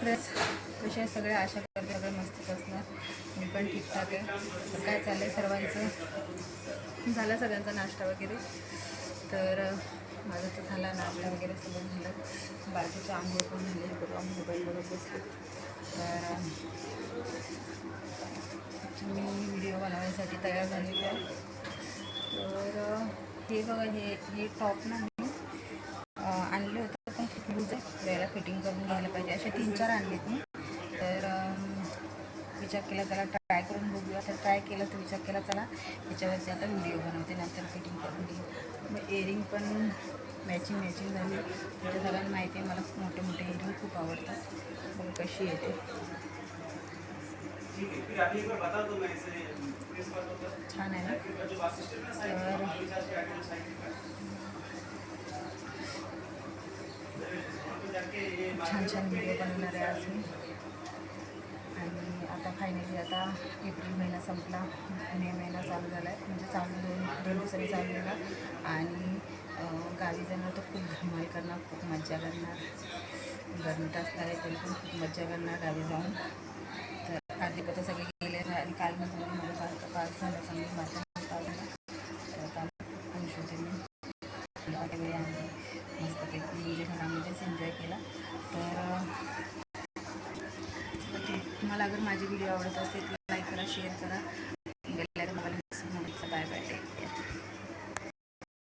Friends, कसे आहे सगळे? आशा करते सगळे मस्तच असणार. मी पण ठीकठाक आहे. तर काय चाललं आहे सर्वांचं? झाला सगळ्यांचा नाश्ता वगैरे? तर माझं तर झाला नाश्ता वगैरे सगळं झालं. बाकीचे आंघोळ पण झाले. बरोबर मोबाईल बघत बसले. तर मी व्हिडिओ बनवण्यासाठी तयार झालेली आहे. तर हे बघा, हे टॉप ना मी आणले होते, पण खूप लूज आहे. याला फिटिंग करून घ्यायला पाहिजे. असे 3-4 आणलेत मी. तर विचार केला चला ट्राय करून बघूया. तर ट्राय केलं तर विचार केला चला याच्यावरती आता व्हिडिओ बनवते, नंतर फिटिंग करून घेईन. मग एअरिंग पण मॅचिंग झाली. म्हणजे सगळ्यांना माहिती आहे मला मोठे मोठे एअरिंग खूप आवडतात. मग कशी येते छान आहे ना? तर छान व्हिडिओ बनवणार आहे आज मी. आणि आता फायनली आता एप्रिल महिना संपला, मे महिना चालू झाला आहे. म्हणजे दोन दिवसांनी चालू झाला. आणि गावी जाणार तर खूप धमाल करणार, खूप मज्जा करणार. गरमीत असणार आहे तरी पण खूप मज्जा करणार गावी जाऊन. तर आधी सगळे गेले आणि काल मी झाली माझं पास झालं, चांगली माझं पास झाला. तर काल अंशुते मी वेळी आम्ही मस्तपैकी म्हणजे घरामध्येच एन्जॉय केला. तर तुम्हाला अगर माझे व्हिडिओ आवडत असतील तर लाईक करा, शेअर करा